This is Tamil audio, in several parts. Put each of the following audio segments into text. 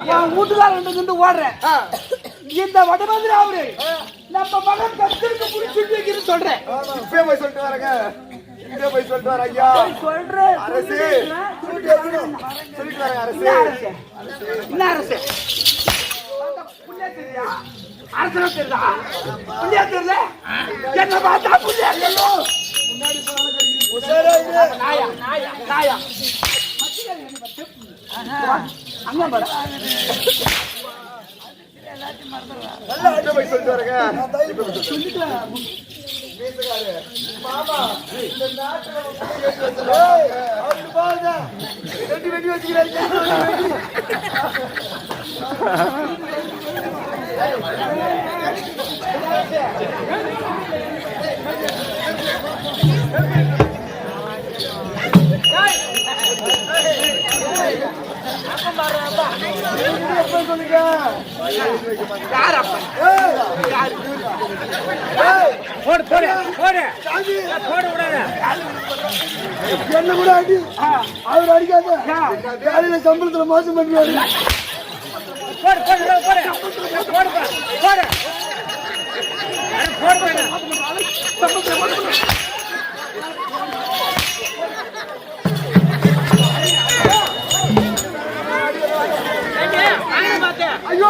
வீட்டுக்காரன் ஓடுறேன். இந்த வட மாதிரி அவரு நம்ம மகன் கத்திற்கு புடிச்சிட்டு சொல்றேன். போய் சொல்லிட்டு வரங்க. இங்கே போய் சொல்லிட்டு வர ஐயா. சொல்றேன் அரசு. சொல்லிட்டு வரங்க அரசு. என்ன அரசு? புள்ளியா தெரியா? அரசனா தெரியா? புள்ளியா தெரியல? என்ன பார்த்தா புள்ளியா இல்லையோ? முன்னாடி போறாங்க. நாயா நாயா நாயா. அங்க பாரு. எல்லாத்தையும் மறந்துடுறேன். நல்லா போய் சொல்லிட்டு வரங்க. சொல்லிட்டு வீட்டுக்காரே மாமா இந்த நாட்டுல ஏய் அப்படி பாருங்க. வெட்டி வச்சிக்கிறீங்க. என்ன கூட அடி அவர் அடிக்காத காலையில சம்பளத்துல மோசம் பண்ணுவாரு. ஐயோ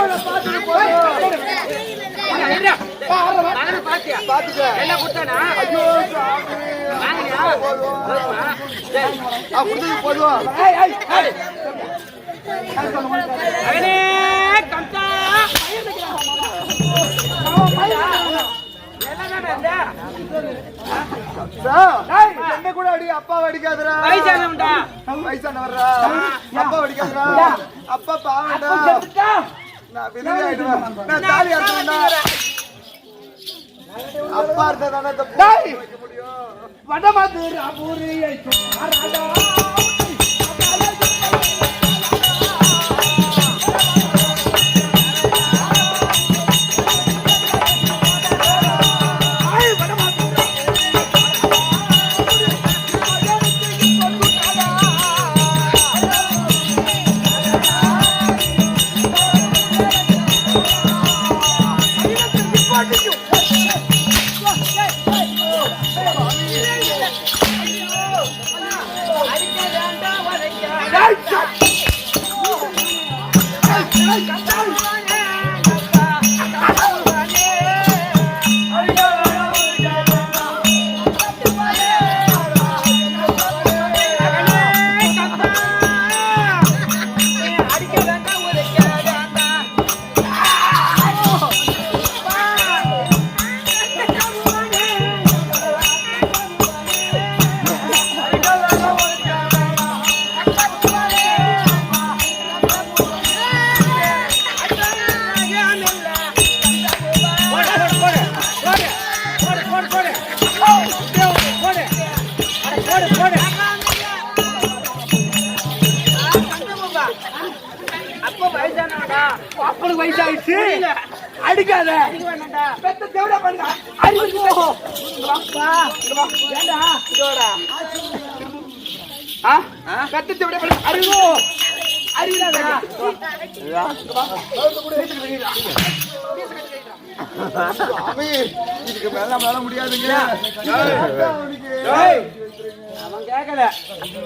என்ன கூட அடி அப்பா அடிக்காதரா. வயசானவரா அப்பா அடிக்காதரா. அப்பா பாவண்டா. நான் விதவை ஆயிடுவேன். நான் தாலி அறுத்துட்டேன்டா. அப்பா இருந்தா தானே வைக்க முடியும். வடமதுரை அபூரியை சொன்னாரடா. அப்பனுக்கு வயசாயிடுச்சு. அடிக்காத பெத்த தேவடா பண்ண பெத்த தேவடா பண்ண அறிவோ அறிவிடாதா. இதுக்கு மேல முடியாதுங்க. அவன் கேட்கல.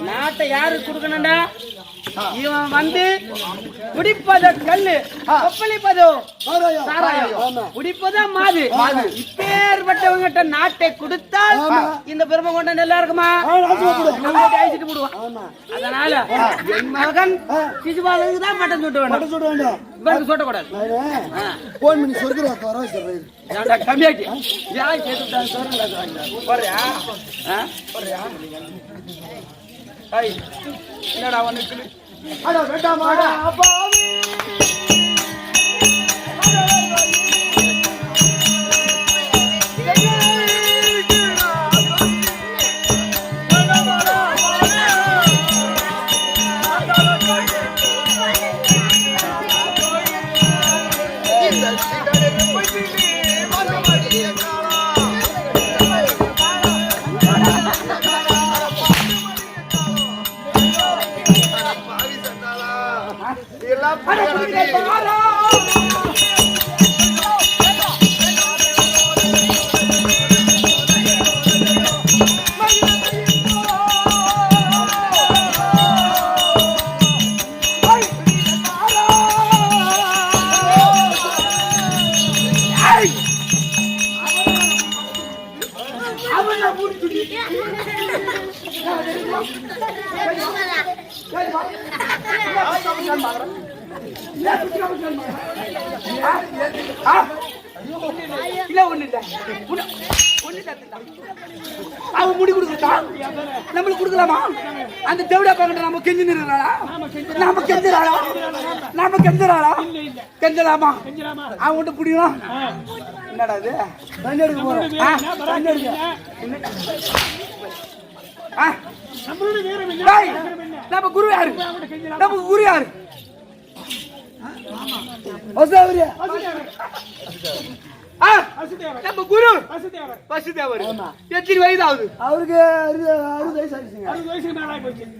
நாட்டை யாருக்கு கொடுக்கணும்டா? இவன் வந்து குடிப்பத கல்லு, கொப்பளிப்பதோ சாராயம், குடிப்பதா மாது. இப்பேற்பட்டவங்கிட்ட நாட்டை கொடுத்தால் இந்த பெருமை கொண்ட நல்லா இருக்குமா? அழிச்சிட்டு போடுவான். அதனால என் மகன் சிசுபாலுக்கு தான் பட்டம் சுட்ட வேண்டும். இவருக்கு சுட்டக்கூடாது. கம்மியாக்கி யார் என்னடா அவனுக்கு வேண்டாமாடா எல்லாம் அவன் முடி கொடுக்கட்டா நம்மளுக்கு கொடுக்கலாமா? அந்த தேவடா பாக்கட்ட நம்ம கெஞ்சி நிறுறாளா? நாம கெஞ்சறாளா? கெஞ்சலாமா? அவன் விட்டு புடியும். என்னடா இது? தண்ணி எடுக்க போறோம். தண்ணி எடுக்க. நம்ம குரு யாரு? நம்ம குரு யாரு? நம்ம குரு வசுதேவர். எத்தனை வயது ஆகுது அவருக்கு? 60 வயசு ஆயிடுச்சுங்க.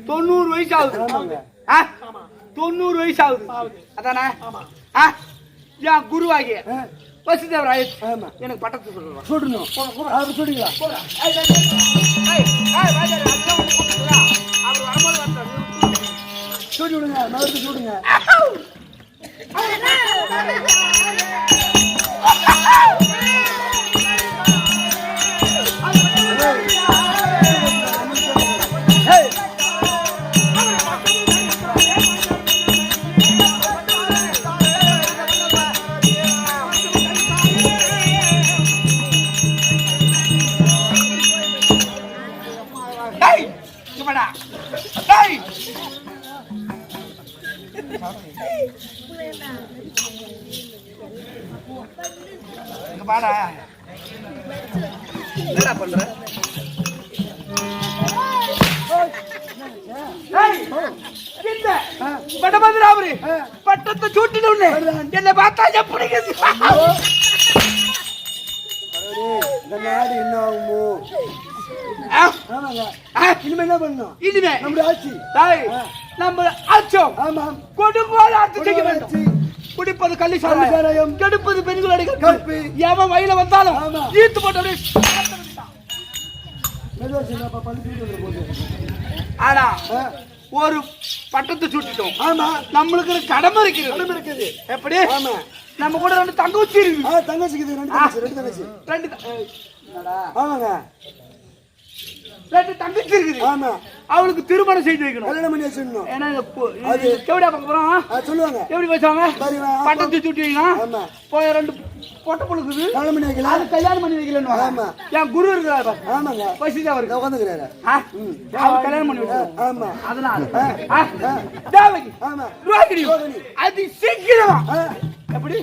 90 வயசு ஆகுது. 90 வயசு ஆகுது. அதானே? என் குருவாகிய வசுதேவர் ஆயிடுச்சு. எனக்கு பட்டத்தை சொல்லணும். சொல்லணும். அவர் சொல்லுங்களா? சொல்லி விடுங்க. நவருக்கு சொல்லுங்க. என்னடா பண்ற? பட்டத்தை சூட்டினு என்ன பார்த்தா எப்படி இனிமே என்ன பண்ணும்? இனிமே நம்ம ஆட்சி நம்ம ஆட்சோம். கொடுங்கோல் ஆட்சி செய்ய வேண்டும். குடிப்பது கள்ளி சாராயம், கெடுப்பது பெண்களுடைய கற்பு. எவன் வயல வந்தாலும் ஈத்து போட்டு. ஆனா ஒரு பட்டத்தை சுட்டிட்டோம். ஆமா, நம்மளுக்கு கடமை இருக்குது. எப்படி? நம்ம கூட 2 தங்கச்சி இருக்கு. தங்கச்சிக்கு 2 தங்கச்சி. 2 தங்கச்சி இருக்குது. ஆமா, அவளுக்கு திருமணம் செய்து வைக்கணும். கல்யாணம் பண்ணி வச்சிடணும். ஏன்னா அது கேவடா பார்க்க போறோம் சொல்லுவாங்க. எப்படி பேசுவாங்க? பட்டத்தை சுட்டி வைக்கணும். போய் 2 பொட்டை புழுக்குது. கல்யாணம் பண்ணி வைக்கல. அது கல்யாணம் பண்ணி வைக்கலன்னு. ஆமா, என் குரு இருக்கிறாரு. ஆமாங்க, பசிதா அவருக்கு உட்காந்துக்கிறாரு. அவர் கல்யாணம் பண்ணி வைக்கணும். ஆமா, அதனால தேவகி. ஆமா, ரோகிணி அது சீக்கிரமா. எப்படி?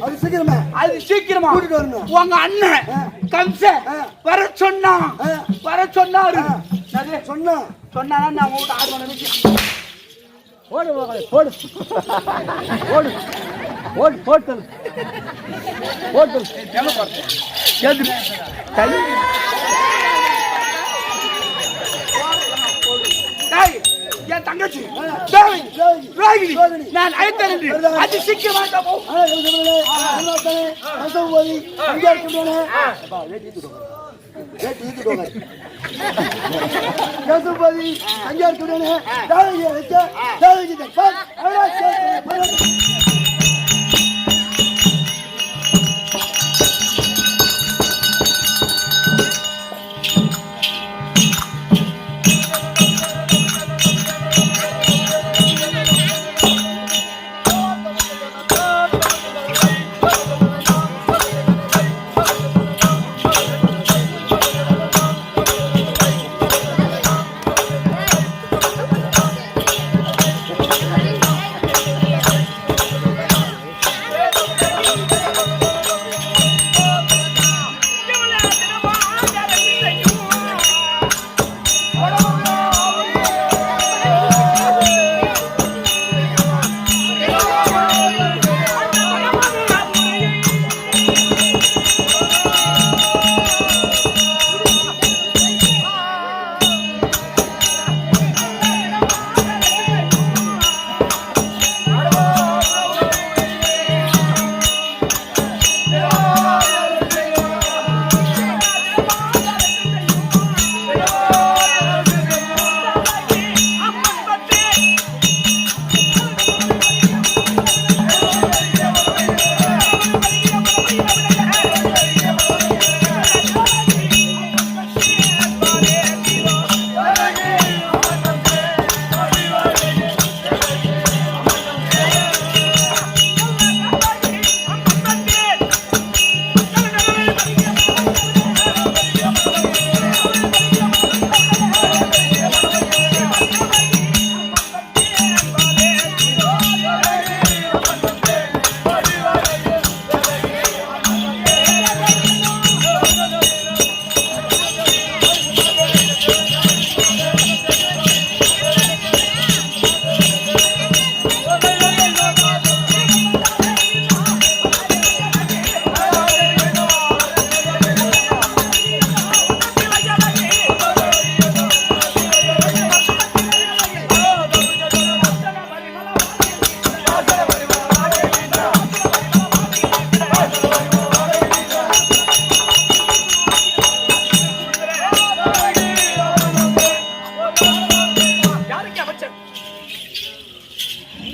அது சீக்கிரமா கூட்டிட்டு வரணும். உங்க அண்ணன் கம்ச வர சொன்னாரு. சொன்னா நான் உங்க ஆடு பண்ண வச்சு ஓடு ஓடு ஓடு ஓடு ஓடு போட்டல் போட்டல் என்ன பார்த்து கேது கை டேய் என் தங்கச்சி ரோகிணி நான் அழைத்தேன். அது சீக்கிரமா போ. கசுபதி அஞ்சாறு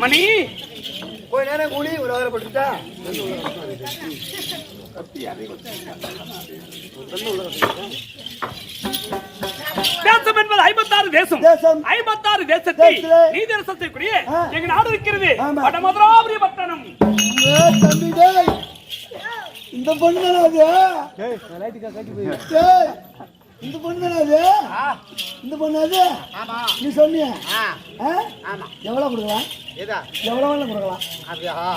மணி கொஞ்ச நேரம் கூலி உலகப்பட்டுட்டா தேசம் என்பது 56 தேசம். 56 தேசத்தை நீதரசத்தை கூடிய எங்க நாடு இருக்கிறது. வடமதுராபுரி பட்டணம். தம்பி டேய் இந்த பொண்ணு அது இந்த பொண்ணு அது இந்த பொண்ணு அது நீ சொன்னிய எவ்வளவு கொடுக்கலாம் எவ்வளவு கொடுக்கலாம்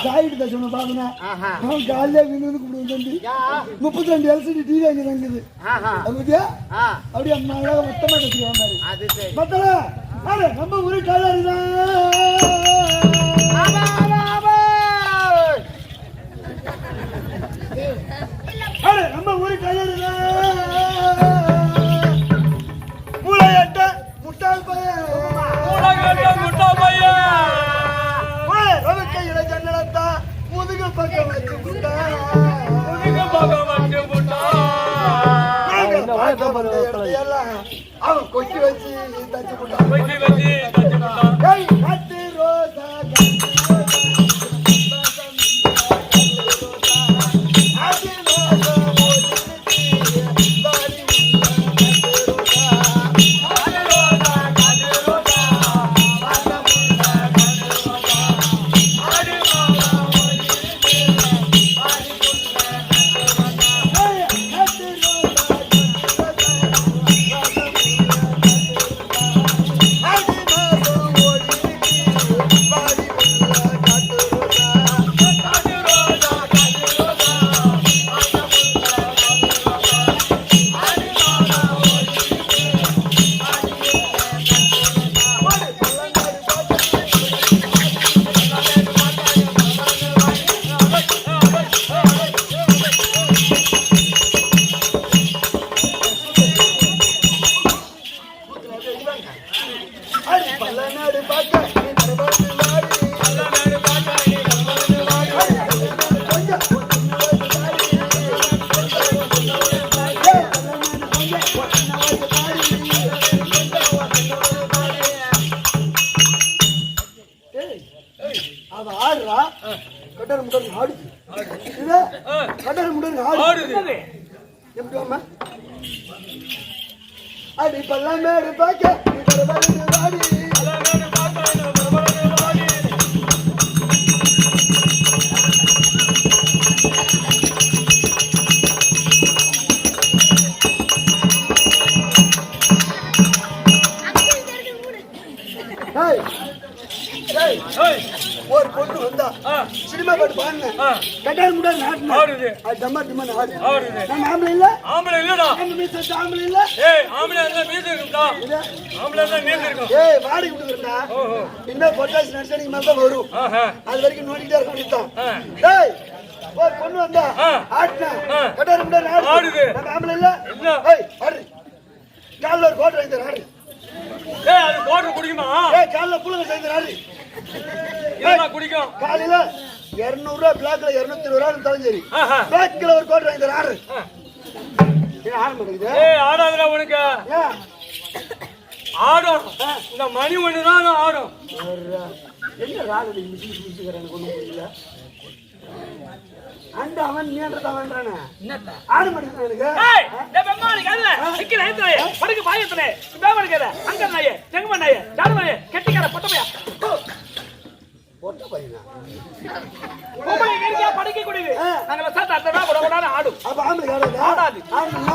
சாயிட்டு தான் சொன்ன பாருங்க காலையில விழுந்து கூப்பிடுவோம் தம்பி 32 LCD டிவி அங்கே தங்குது அப்படியா அப்படியே அம்மாவோட மொத்தமா கட்டிக்கலாம் பாரு மத்தல நம்ம ஊரு கலர் நம்ம ஊரு கலர் முளையட்ட முட்டாள் பையன் கையில ஜன்னலத்தா முதுக பக்கம் வச்சு அவன் கொச்சி வச்சு தச்சு போட்டான் ரோசா அடி பல்லமேடு பாக்க வாடி ஒரு பொண்ணு வந்தா சினிமா பாட்டு பாடுன கட்டார் முடா நாட்டு அது டம்மா டம்மா ஆடு நான் ஆம்பளை இல்ல இல்லடா ஆம்பளை இல்ல ஏய் ஆம்பளை இல்ல மீது இருக்குடா ஆம்பளை இல்ல மீது இருக்கு ஏய் வாடி குடுறடா இன்ன பொட்டாஸ் நர்சரிக்கு மேல தான் வரும் அது வரைக்கும் நோண்டிட்டே இருக்க நித்தான் டேய் ஒரு பொண்ணு வந்தா ஆட்னா கட்டார் முடா ஆடு நான் ஆம்பளை இல்ல ஏய் ஆடு கால்ல ஒரு கோட் வாங்கி தர ஆடு ஏய் அது கோட் குடிக்குமா ஏய் கால்ல புளுங்க செஞ்சு ஆடு இதெல்லாம் குடிக்கும் காலையில 200 ரூபாய் பிளாக்ல 220 ரூபாய் இருந்தாலும் சரி பிளாக்ல ஒரு கோட் வாங்கி தர ஆடு ஏய் ஆடாதடா உனக்கு ஆடும் இந்த மணி ஒண்ணு தான் ஆடும் என்ன ராகடி மிஷின் மிஷின் கொண்டு போறீங்க அந்த அவன் நீன்றதவன்றானே என்னடா ஆடு மடிக்கு எனக்கு ஏய் டே பெம்மானி கல்ல சிக்கி நைத்ரே படுக்கு பாயத்தனே பேவர்கற அங்க நாயே செங்கம நாயே ஜாடு நாயே கெட்டிக்கற பொட்டமையா பொட்ட பையனா கோமலை கேரியா படுக்கி குடிது நாங்க சாத்த அத்தனா போடா ஆடு அப்ப ஆம்பளை ஆடாது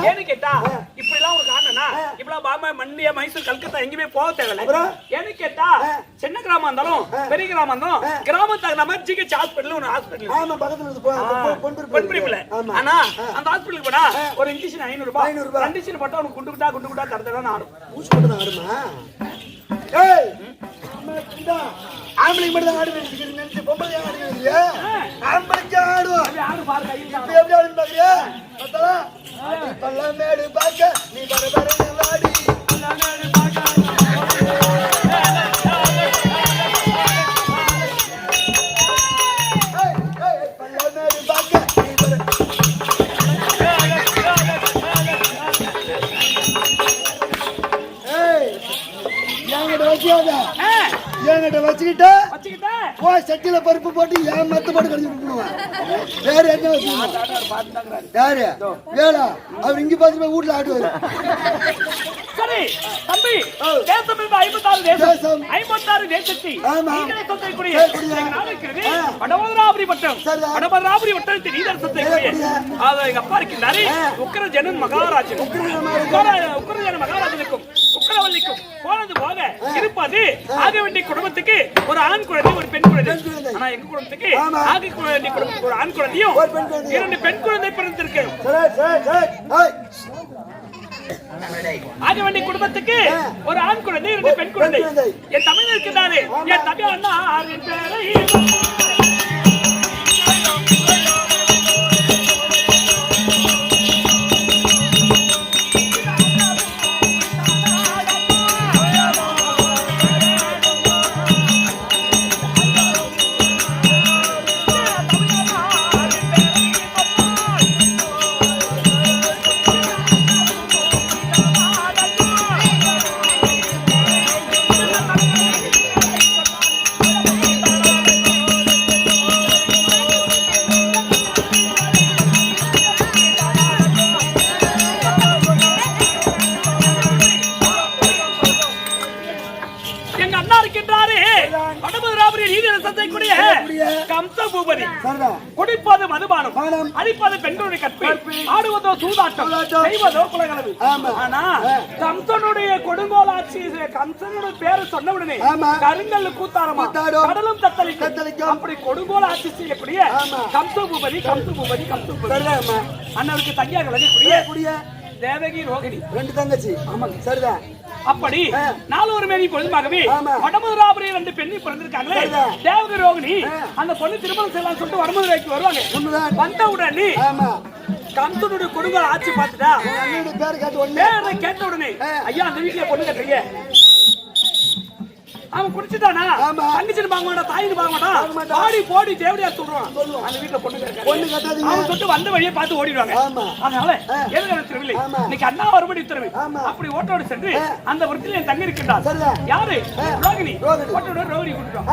ஏன்னு கேட்டா இப்படி எல்லாம் ஒரு காரணனா இப்பலாம் பாமா மண்டியா மைசூர் கல்கத்தா எங்கயுமே போக தேவையில்லை ஏன்னு கேட்டா சின்ன கிராமம் இருந்தாலும் பெரிய கிராமம் இருந்தாலும் கிராமத்துக்கு நம்ம ஜிஹெச் ஹாஸ்பிடல் ஒரு ஹாஸ்பிடல் ஆமா பக்கத்துல இருந்து பொன்பிரிப்புல ஆனா அந்த ஹாஸ்பிடலுக்கு போனா ஒரு இன்ஜெக்ஷன் 500 ரூபாய் கண்டிஷன் போட்டா உனக்கு குண்டு குட்டா தரதா ஆடும் ஊசி போட்டு தான் ஆடுமா ஏய் ஆம்பளைக்கு மட்டும் தான் ஆடு நினைச்சு பொம்பளை ஆடுவீங்க ஆம்பளைக்கு ஆடுவோம் ஆடு பாரு கை இப்ப எப்படி ஆடுன்னு பாக்குறியா பார்த்தா பல்லமேடு பாக்க நீ பரபரன்னு வாடி பல்லமேடு பாக்க பல்லமேடு பாக்க என்கிட்ட வச்சுக்கிட்ட வச்சுக்கிட்டேன் போய் சட்டியில பருப்பு போட்டு ஏன் மத்த போட்டு கடிச்சு விட்டுருவான். வேற என்ன வச்சுக்கணும்? யாரு வேளா அவர் இங்க பார்த்து போய் வீட்டுல ஆடுவாரு. சரி தம்பி, தேசம் 56 தேசம் 56 தேசத்தை நீங்களே சொந்தக்கூடிய வடமதுராபுரி வட்டம், வடமதுராபுரி வட்டத்தில் நீதர் சொந்தக்கூடிய அது எங்க அப்பா இருக்கிறாரு உக்கிரஜனன் மகாராஜன். உக்கிரஜன மகாராஜனுக்கும் உக்கிரவல்லிக்கும் போனது போக இருப்பது ஆக வேண்டிய குடும்பத்துக்கு ஒரு ஆண் குழந்தை ஒரு பெண் குழந்தை. ஆனா எங்க குடும்பத்துக்கு ஆக வேண்டிய குடும்பத்துக்கு ஒரு ஆண் குழந்தையும் 2 பெண் குழந்தை பிறந்திருக்கு. ஆக வேண்டிய குடும்பத்துக்கு ஒரு ஆண் குழந்தை 2 பெண் குழந்தை. என் தமிழ் இருக்கிறாரு என் தம்பி அண்ணா குடிப்பது மதுபானம், அடிப்பது பெண்களுடைய கற்பு, ஆடுவதோ சூதாட்டம், செய்வதோ குலகளவு. ஆனா கம்சனுடைய கொடுங்கோல் ஆட்சி, கம்சனுடைய பேரை சொன்ன உடனே கருங்கல் கூத்தாரமா கடலும் தத்தளிக்கும். அப்படி கொடுங்கோல் ஆட்சி செய்யக்கூடிய கம்ச பூபதி அண்ணனுக்கு தங்கியாக விளங்கக்கூடிய தேவகி ரோகிணி 2 தங்கச்சி. ஆமாங்க சரிதான். அப்படி 4 மேனி பொழுதுமாகவே வடமதுராபுரி 2 பெண்ணி பிறந்திருக்காங்களே தேவகி ரோகிணி. அந்த பொண்ணு திருமணம் செய்யலாம் சொல்லிட்டு வடமதுரைக்கு வருவாங்க. வந்த உடனே கம்சனுடைய கொடுங்கோல் ஆட்சி பார்த்துட்டா பேரை கேட்ட உடனே ஐயா அந்த வீட்டுல பொண்ணு கட்டுறீங்க. அவன் குடிச்சுட்டானா தங்கச்சின்னு பார்க்க மாட்டான், தாயின்னு பார்க்க மாட்டான், பாடி போடி தேவடியா சொல்றான். அந்த வீட்டுல பொண்ணு கட்டாதீங்க அவன் சொல்லிட்டு வந்த வழியை பார்த்து ஓடிடுவாங்க. அதனால எதுக்கு திருவிழை இன்னைக்கு அண்ணா மறுபடி திருவி அப்படி ஓட்டோடு சென்று அந்த வீட்டில் என் தங்கி இருக்கின்றார். யாரு ரோகிணி. ஓட்டோட ரோகிணி கூட்டிட்டோம்.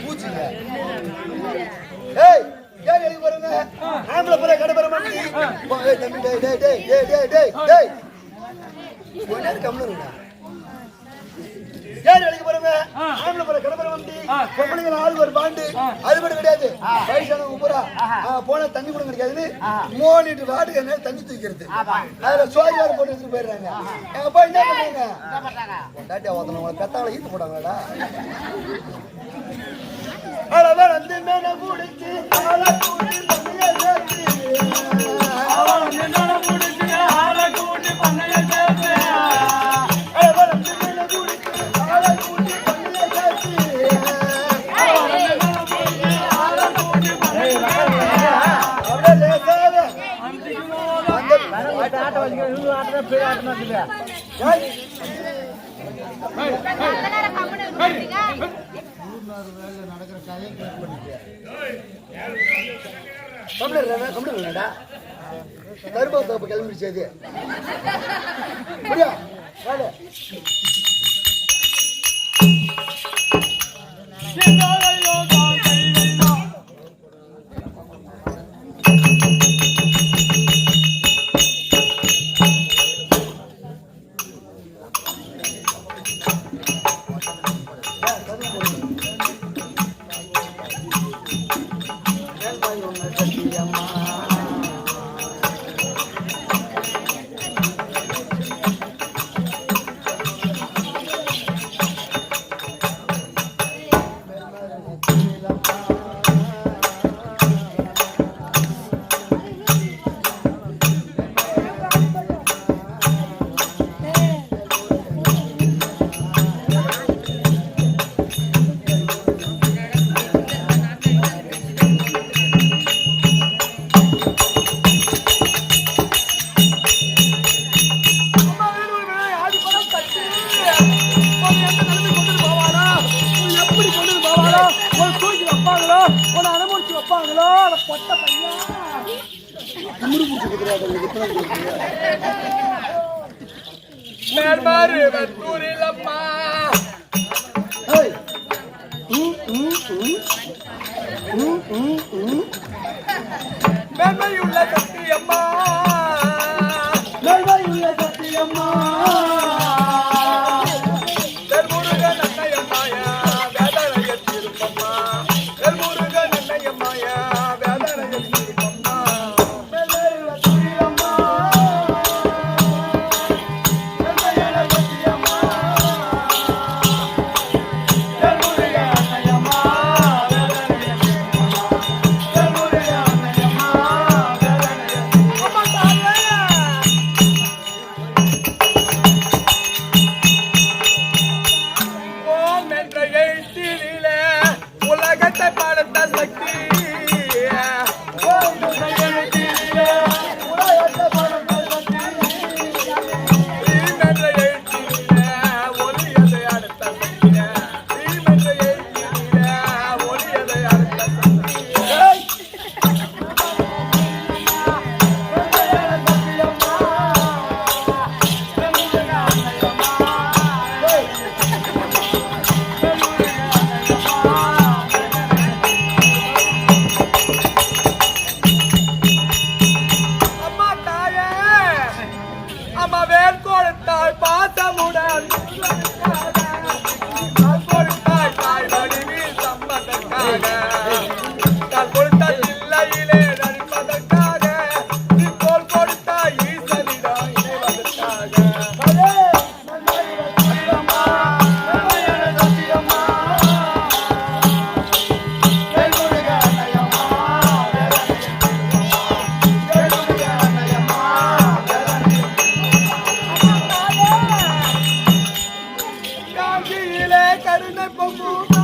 பூச்சிங்க ஏய் ஏன் எழுதி பாருங்க ஆம்பளை புற கடை பெற மாட்டீங்க ஏய் தம்பி டேய் டேய் டேய் டேய் டேய் டேய் ஒண்ணே கம்முனுங்க ஏன் எழுதி பாருங்க ஆம்பளை புற கடை பெற மாட்டீங்க பொம்பளைங்க ஆளு ஒரு பாண்டு அது மட்டும் கிடையாது வயசானவங்க பூரா போனா தண்ணி கூட கிடைக்காதுன்னு மோனிட்டு வாடு என்ன தண்ணி தூக்கிறது அதுல சோயார போட்டு எடுத்து போயிடுறாங்க எங்க போய் என்ன பண்றாங்க டாட்டியா ஓத்தனவங்க பெத்தாவளை ஈத்து போடாங்கடா அளவ வந்து மேல குடிச்சு ஆள கூட்டி பண்ணைய சேர்த்து அளவ வந்து மேல குடிச்சு ஆள கூட்டி பண்ணைய சேர்த்து அளவ வந்து மேல குடிச்சு ஆள கூட்டி பண்ணைய சேர்த்து அளவ வந்து மேல குடிச்சு ஆள கூட்டி பண்ணைய சேர்த்து அப்படியே லேசாத அந்த ஆட்ட வலிக்க இங்க ஆட்டற பேர் ஆட்டனதுல ஏய் நடக்கிற கதையை கேட் பண்ணிட்டு கம்ப்ளீட்டா தர்பா தப்பு கிளம்பிடுச்சு புரியா வேலை மேன்மையுள்ள சத்தியம்மா சத்தியம்மா முருகன் அண்ணையம்மாயா வேதனைய திருப்பம்மா முருகன் அண்ணையம்மாயா வேதனைய திருப்பம்மா சத்தியம்மா கருணை பொங்கும்